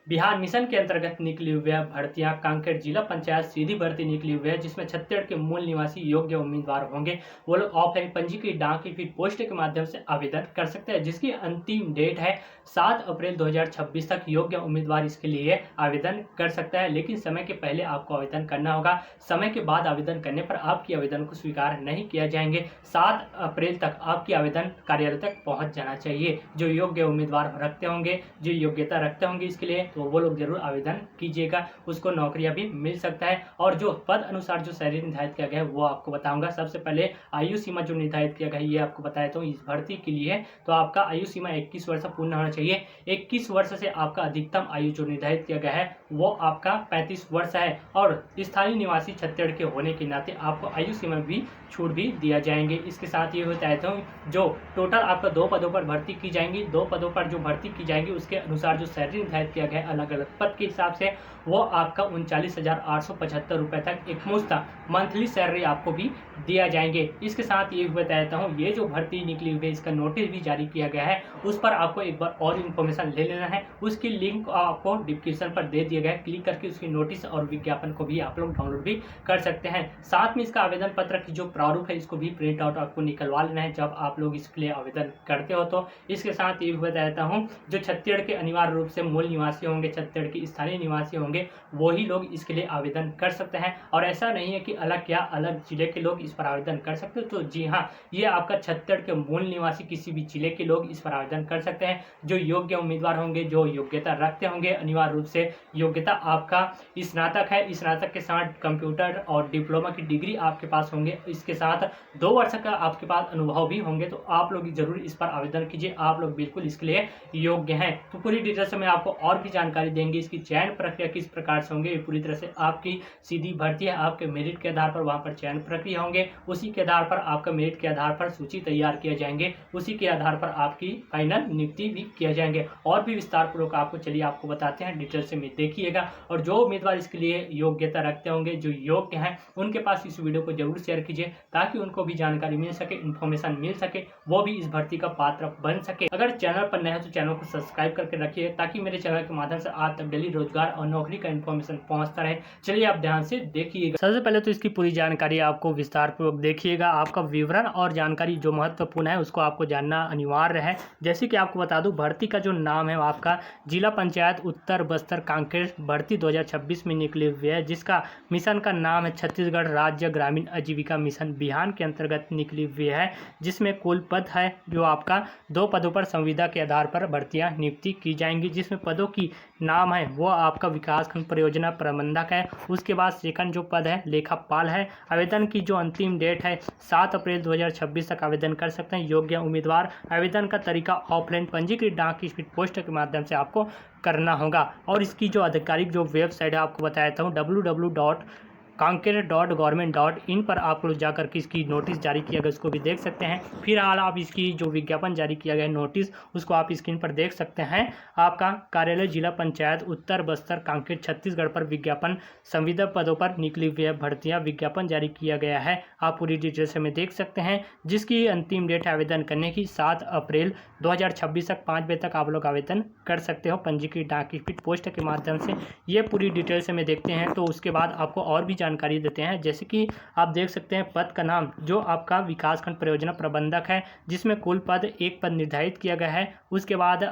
Bihar mission के अंतर्गत निकली हुई है भर्तियां कांकेर जिला पंचायत सीधी भर्ती निकली हुई है, जिसमें छत्तीसगढ़ के मूल निवासी योग्य उम्मीदवार होंगे। वो लोग ऑफलाइन पंजीकृत डाक टिकट पोस्ट के माध्यम से आवेदन कर सकते हैं, जिसकी अंतिम डेट है 7 अप्रैल 2026 तक। योग्य उम्मीदवार इसके लिए आवेदन कर सकता है, लेकिन समय के पहले आपको आवेदन करना होगा। समय के बाद आवेदन करने पर आपकी आवेदन को स्वीकार नहीं किया जाएंगे। 7 अप्रैल तक आपकी आवेदन कार्यालय तक पहुंच जाना चाहिए। जो योग्य उम्मीदवार रखते होंगे, जो योग्यता रखते होंगे इसके लिए, तो वो लोग जरूर आवेदन कीजिएगा, उसको नौकरियां भी मिल सकता है। और जो पद अनुसार जो सैलरी निर्धारित किया गया है वो आपको बताऊंगा। सबसे पहले आयु सीमा जो निर्धारित किया गया है ये आपको बताया, तो इस भर्ती के लिए तो आपका आयु सीमा 21 वर्ष पूर्ण होना चाहिए। 21 वर्ष से आपका अधिकतम आयु जो निर्धारित किया गया है वो आपका 35 वर्ष है। और स्थानीय निवासी छत्तीसगढ़ के होने के नाते आपको आयु सीमा भी छूट भी दिया जाएंगे। इसके साथ ये बताया था जो टोटल आपका 2 पदों पर भर्ती की जाएंगी, 2 पदों पर जो भर्ती की जाएंगी उसके अनुसार जो सैलरी निर्धारित किया गया है अलग अलग पद के हिसाब से, वो आपका 39,875 रुपए तक एक मुश्त मंथली सैलरी आपको भी दिया जाएंगे। इसके साथ ये भी बताता हूँ, ये जो भर्ती निकली हुई है इसका नोटिस भी जारी किया गया है, उस पर आपको एक बार और इन्फॉर्मेशन ले लेना है। उसकी लिंक आपको डिस्क्रिप्शन पर दे दिया गया है, क्लिक करके उसकी नोटिस और विज्ञापन को भी आप लोग डाउनलोड भी कर सकते हैं। साथ में इसका आवेदन पत्र की जो प्रारूप है इसको भी प्रिंट आउट आपको निकलवा लेना है जब आप लोग इसके लिए आवेदन करते हो। तो इसके साथ ये भी बताता हूँ, जो छत्तीसगढ़ के अनिवार्य रूप से मूल निवासी होंगे, छत्तीसगढ़ के स्थानीय निवासी होंगे, वही लोग इसके लिए आवेदन कर सकते हैं। और ऐसा नहीं है कि अलग क्या अलग जिले के लोग इस पर आवेदन कर सकते हो। तो जी हाँ, ये आपका छत्तीसगढ़ के मूल निवासी किसी भी जिले के लोग इस पर आवेदन कर सकते हैं। जो योग्य उम्मीदवार होंगे, जो योग्यता रखते होंगे, अनिवार्य रूप से योग्यता आपका स्नातक है, स्नातक के साथ कंप्यूटर और डिप्लोमा की डिग्री आपके पास होंगे, इसके साथ 2 वर्ष का आपके पास अनुभव भी होंगे, तो आप लोग जरूर इस पर आवेदन कीजिए। आप लोग बिल्कुल इसके लिए योग्य हैं। तो पूरी डिटेल से मैं आपको और भी जानकारी देंगे। इसकी चयन प्रक्रिया किस प्रकार से होंगे, पूरी तरह से आपकी सीधी भर्ती है, आपके मेरिट के आधार पर वहां पर चयन प्रक्रिया होंगे, उसी के आधार पर आपका मेरिट के आधार पर सूची तैयार किया जाएंगे, उसी के आधार पर आपकी फाइनल नियुक्ति भी किया जाएंगे। और भी विस्तार पूर्वक आपको चलिए आपको बताते हैं, डिटेल से देखिएगा। और जो उम्मीदवार इसके लिए योग्यता रखते होंगे, जो योग्य हैं, उनके पास इस वीडियो को जरूर शेयर कीजिए ताकि उनको भी जानकारी मिल सके, इन्फॉर्मेशन मिल सके, वो भी इस भर्ती का पात्र बन सके। अगर चैनल पर नए हैं तो चैनल को सब्सक्राइब करके रखिए ताकि मेरे चैनल के माध्यम से आज तक डेली रोजगार और नौकरी का इन्फॉर्मेशन पहुंचता रहे। चलिए आप ध्यान से देखिएगा। सबसे पहले तो इसकी पूरी जानकारी आपको विस्तार पूर्वक देखिएगा। आपका विवरण और जानकारी जो महत्वपूर्ण है उसको आपको जानना अनिवार्य है। जैसे कि आपको बता दूं, भर्ती का जो नाम है आपका जिला पंचायत उत्तर बस्तर कांकेर भर्ती 2026 में निकली हुई है, जिसका मिशन का नाम है छत्तीसगढ़ राज्य ग्रामीण आजीविका मिशन बिहान के अंतर्गत निकली हुई है, जिसमें कुल पद है जो आपका 2 पदों पर संविदा के आधार पर भर्तियां नियुक्ति की जाएंगी, जिसमें पदों की नाम है वो आपका विकासखंड परियोजना प्रबंधक है। उसके बाद सेकंड जो पद है लेखापाल है। आवेदन की जो अंतिम डेट है 7 अप्रैल 2026 तक आवेदन कर सकते हैं योग्य उम्मीदवार। आवेदन का तरीका ऑफलाइन पंजीकृत डाक की स्पीड पोस्ट के माध्यम से आपको करना होगा। और इसकी जो आधिकारिक जो वेबसाइट है आपको बताया हूँ www.kanker.government.in पर आप लोग जाकर के इसकी नोटिस जारी किया गया उसको भी देख सकते हैं। फिलहाल आप इसकी जो विज्ञापन जारी किया गया है नोटिस उसको आप स्क्रीन पर देख सकते हैं। आपका कार्यालय जिला पंचायत उत्तर बस्तर कांकेर छत्तीसगढ़ पर विज्ञापन संविदा पदों पर निकली हुई है भर्तियां विज्ञापन जारी किया गया है। आप पूरी डिटेल से में देख सकते हैं, जिसकी अंतिम डेट है आवेदन करने की 7 अप्रैल 2026 तक 5 बजे तक आप लोग आवेदन कर सकते हो पंजीकृत डाक स्पीड पोस्ट के माध्यम से। ये पूरी डिटेल से में देखते हैं तो उसके बाद आपको और भी जानकारी देते हैं। जैसे कि आप देख सकते हैं पद का नाम जो आपका विकासखंड परियोजना प्रबंधक है, जिसमें कुल पद 1 पद निर्धारित किया गया है। उसके बाद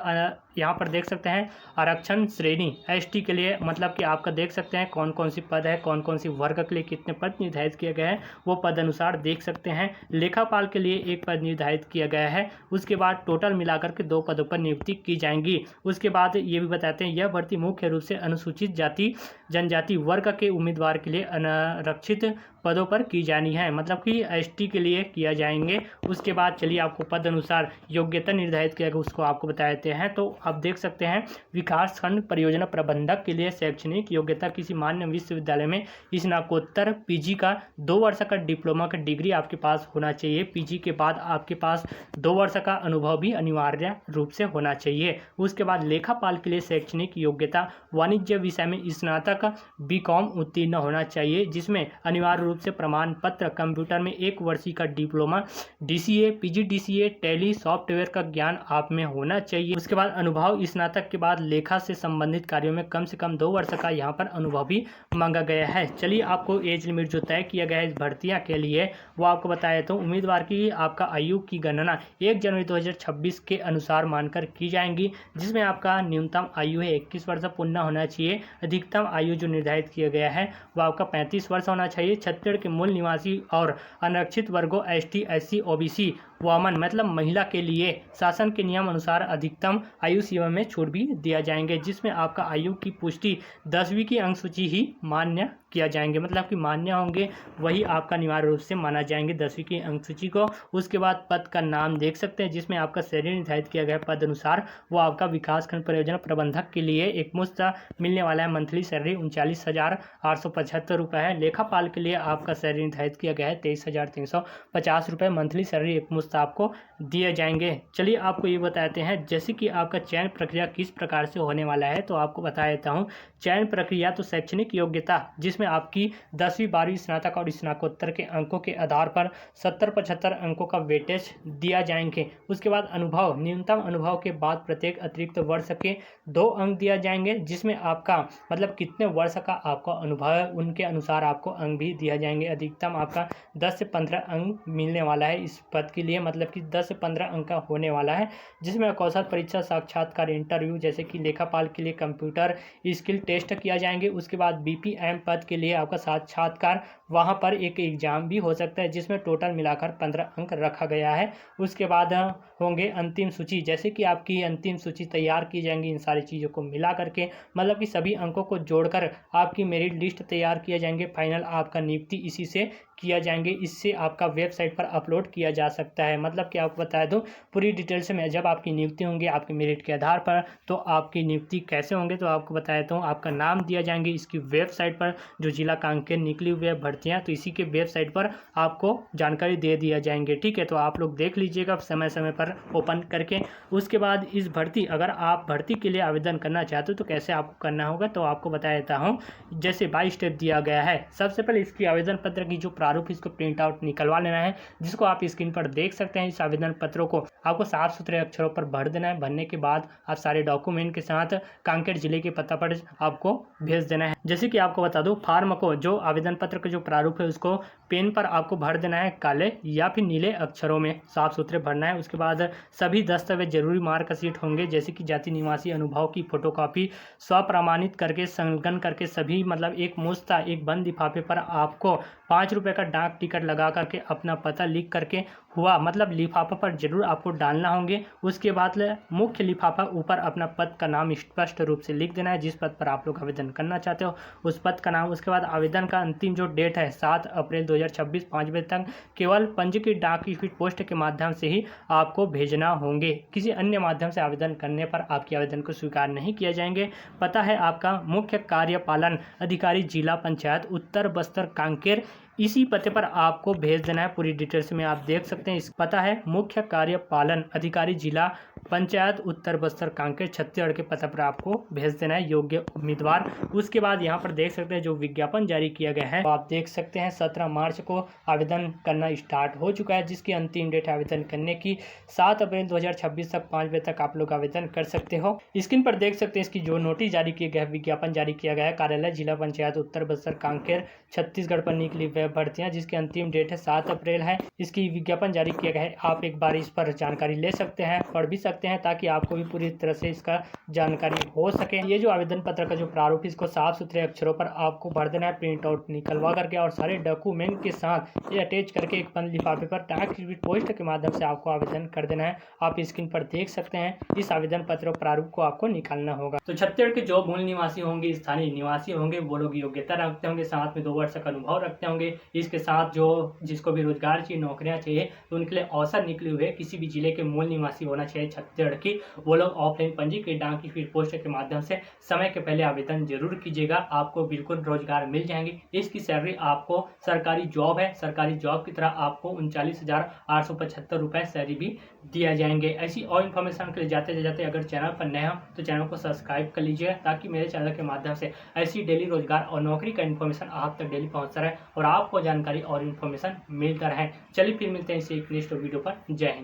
यहाँ पर देख सकते हैं आरक्षण श्रेणी एसटी के लिए, मतलब कि आपका देख सकते हैं कौन कौन सी पद है, कौन कौन सी वर्ग के लिए कितने पद निर्धारित किए गए हैं वो पद अनुसार देख सकते हैं। लेखापाल के लिए 1 पद निर्धारित किया गया है। उसके बाद टोटल मिलाकर के 2 पदों पर नियुक्ति की जाएंगी। उसके बाद ये भी बताते हैं यह भर्ती मुख्य रूप से अनुसूचित जाति जनजाति वर्ग के उम्मीदवार के लिए अनारक्षित पदों पर की जानी है, मतलब कि एसटी के लिए किया जाएंगे। उसके बाद चलिए आपको पद अनुसार योग्यता निर्धारित किया गया उसको आपको बता देते हैं। तो आप देख सकते हैं विकासखंड परियोजना प्रबंधक के लिए शैक्षणिक योग्यता किसी मान्य विश्वविद्यालय में स्नातकोत्तर पीजी का 2 वर्ष का डिप्लोमा का डिग्री आपके पास होना चाहिए। पीजी के बाद आपके पास 2 वर्ष का अनुभव भी अनिवार्य रूप से होना चाहिए। उसके बाद लेखापाल के लिए शैक्षणिक योग्यता वाणिज्य विषय में स्नातक बीकॉम उत्तीर्ण होना चाहिए, जिसमें अनिवार्य रूप से प्रमाण पत्र कंप्यूटर में 1 वर्षीय का diploma DCA PGDCA tally software का ज्ञान आप में होना चाहिए। उसके बाद अनुभव स्नातक के बाद लेखा से संबंधित कार्यों में कम से कम 2 वर्ष का यहाँ पर अनुभव भी मांगा गया है। चलिए आपको एज लिमिट जो तय किया गया है इस भर्तियाँ के लिए वो आपको बता देता हूँ। उम्मीदवार की आपका आयु की गणना 1 जनवरी 2026 के अनुसार मानकर की जाएंगी, जिसमें आपका न्यूनतम आयु है 21 वर्ष पूर्ण होना चाहिए। अधिकतम आयु जो निर्धारित किया गया है वो आपका 35 वर्ष होना चाहिए। छत्तीसगढ़ के मूल निवासी और आरक्षित वर्गों ST SC OBC वुमन मतलब महिला के लिए शासन के नियम अनुसार अधिकतम आयु सीमा में छूट भी दिया जाएंगे, जिसमें आपका आयु की पुष्टि 10वीं की अंक सूची ही मान्य किया जाएंगे, मतलब कि मान्य होंगे वही आपका अनिवार्य रूप से माना जाएंगे 10वीं की अंक सूची को। उसके बाद पद का नाम देख सकते हैं, जिसमें आपका सैलरी निर्धारित किया गया पद अनुसार वो आपका विकासखंड परियोजना प्रबंधक के लिए एक मुश्त मिलने वाला है। मंथली सैलरी 39,875 रुपये है। लेखापाल के लिए आपका सैलरी निर्धारित किया गया है 23,350 रुपये। मंथली सैलरी एक मुश्त आपको दिए जाएंगे। चलिए आपको ये बताते हैं जैसे कि आपका चयन प्रक्रिया किस प्रकार से होने वाला है, तो आपको बता देता हूँ। चयन प्रक्रिया तो शैक्षणिक योग्यता जिसमें आपकी 10वीं 12वीं स्नातक और स्नातकोत्तर के अंकों के आधार पर 70-75 अंकों का वेटेज दिया जाएंगे। उसके बाद अनुभव, न्यूनतम अनुभव के बाद प्रत्येक अतिरिक्त वर्ष के 2 अंक दिया जाएंगे, जिसमें आपका मतलब कितने वर्ष का आपका अनुभव है उनके अनुसार आपको अंक भी दिया जाएंगे। अधिकतम आपका 10 से 15 अंक मिलने वाला है इस पद के लिए, मतलब कि 10 से 15 अंक का होने वाला है, जिसमें कौशल परीक्षा, साक्षात्कार, इंटरव्यू जैसे कि लेखापाल के लिए कंप्यूटर स्किल टेस्ट किया जाएंगे। उसके बाद BPM पद के लिए आपका साक्षात्कार, वहां पर एक एग्जाम भी हो सकता है जिसमें टोटल मिलाकर 15 अंक रखा गया है। उसके बाद होंगे अंतिम सूची, जैसे कि आपकी अंतिम सूची तैयार की जाएंगी इन सारी चीज़ों को मिला करके, मतलब कि सभी अंकों को जोड़कर आपकी मेरिट लिस्ट तैयार किया जाएंगे। फाइनल आपका नियुक्ति इसी से किया जाएंगे, इससे आपका वेबसाइट पर अपलोड किया जा सकता है। मतलब कि आपको बता दूं पूरी डिटेल्स में जब आपकी नियुक्ति होंगी आपके मेरिट के आधार पर, तो आपकी नियुक्ति कैसे होंगे तो आपको बता देता हूँ। आपका नाम दिया जाएंगे इसकी वेबसाइट पर, जो जिला कांकेर निकली हुई है भर्तियाँ, तो इसी के वेबसाइट पर आपको जानकारी दे दिया जाएंगे। ठीक है, तो आप लोग देख लीजिएगा समय समय पर ओपन करके। उसके बाद इस भर्ती, अगर आप भर्ती के लिए आवेदन करना चाहते हो तो कैसे आपको करना होगा, तो आपको बता देता हूँ। जैसे 22 स्टेप दिया गया है। सबसे पहले इसकी आवेदन पत्र की जो प्रारूप इसको प्रिंट आउट निकलवा लेना है, जिसको आप स्क्रीन पर देख सकते हैं। इस आवेदन पत्रों को आपको साफ सुथरे अक्षरों पर भर देना है। भरने के बाद आप सारे डॉक्यूमेंट के साथ कांकेर जिले के पता पर आपको भेज देना है। जैसे कि आपको बता दूं, फॉर्म को, जो आवेदन पत्र का जो प्रारूप है उसको पेन पर आपको भर देना है, काले या फिर नीले अक्षरों में साफ सुथरे भरना है। उसके बाद सभी दस्तावेज जरूरी मार्कशीट होंगे, जैसे कि जाति निवासी अनुभव की फोटोकॉपी स्वप्रमाणित करके संलग्न करके सभी, मतलब एक मुश्त एक बंद लिफाफे पर आपको 5 रुपये का डाक टिकट लगा करके अपना पता लिख करके हुआ, मतलब लिफाफा पर जरूर आपको डालना होंगे। उसके बाद मुख्य लिफाफा ऊपर अपना पद का नाम स्पष्ट रूप से लिख देना है, जिस पद पर आप लोग आवेदन करना चाहते हो उस पद का नाम। उसके बाद आवेदन का अंतिम जो डेट है 7 अप्रैल 2026 5 बजे तक केवल पंजीकृत डाक स्पीड पोस्ट के माध्यम से ही आपको भेजना होंगे। किसी अन्य माध्यम से आवेदन करने पर आपके आवेदन को स्वीकार नहीं किया जाएंगे। पता है आपका मुख्य कार्यपालन अधिकारी जिला पंचायत उत्तर बस्तर कांकेर, इसी पते पर आपको भेज देना है। पूरी डिटेल्स में आप देख सकते हैं। इस पता है मुख्य कार्यपालन अधिकारी जिला पंचायत उत्तर बस्तर कांकेर छत्तीसगढ़ के पता पर आपको भेज देना है योग्य उम्मीदवार। उसके बाद यहाँ पर देख सकते हैं जो विज्ञापन जारी किया गया है, तो आप देख सकते हैं 17 मार्च को आवेदन करना स्टार्ट हो चुका है, जिसकी अंतिम डेट आवेदन करने की 7 अप्रैल 2026 तक 5 बजे तक आप लोग आवेदन कर सकते हो। स्क्रीन पर देख सकते हैं इसकी जो नोटिस जारी किया गया है, विज्ञापन जारी किया गया है, कार्यालय जिला पंचायत उत्तर बस्तर कांकेर छत्तीसगढ़ पर निकली भर्तियां, जिसकी अंतिम डेट है 7 अप्रैल है। इसकी विज्ञापन जारी किया गया है। आप एक बार इस पर जानकारी ले सकते हैं, पढ़ भी सकते हैं, ताकि आपको भी पूरी तरह से इसका जानकारी हो सके। ये जो आवेदन पत्र का जो प्रारूप इसको साफ सुथरे अक्षरों पर आपको भर देना है, प्रिंट आउट निकलवा करके, और सारे डॉक्यूमेंट के साथ ये अटैच करके एक बंद लिफाफे पर डाक टिकट पोस्ट के माध्यम से आपको आवेदन कर देना है। आप स्क्रीन पर देख सकते हैं इस आवेदन पत्र प्रारूप को आपको निकालना होगा। तो छत्तीसगढ़ के जो मूल निवासी होंगे, स्थानीय निवासी होंगे, वो लोग योग्यता रखते होंगे, साथ में 2 वर्ष का अनुभव रखते होंगे। इसके साथ जो जिसको भी रोजगार चाहिए, नौकरियां चाहिए, तो उनके लिए अवसर निकले हुए किसी भी जिले के मूल निवासी होना चाहिए छत्तीसगढ़ की, वो लोग ऑफलाइन पंजीकृत डाक स्पीड पोस्ट के माध्यम से समय के पहले आवेदन जरूर कीजिएगा। आपको बिल्कुल रोजगार मिल जाएंगे। इसकी सैलरी आपको सरकारी जॉब है, सरकारी जॉब की तरह आपको 39,875 रुपये सैलरी भी दिया जाएंगे। ऐसी और इन्फॉर्मेशन के लिए जाते अगर चैनल पर नए हो तो चैनल को सब्सक्राइब कर लीजिए, ताकि मेरे चैनल के माध्यम से ऐसी डेली रोजगार और नौकरी का इन्फॉर्मेशन आप तक डेली पहुंचता रहे और आपको जानकारी और इन्फॉर्मेशन मिलता रहे। चलिए फिर मिलते हैं इसी एक नेक्स्ट वीडियो पर। जय हिंद।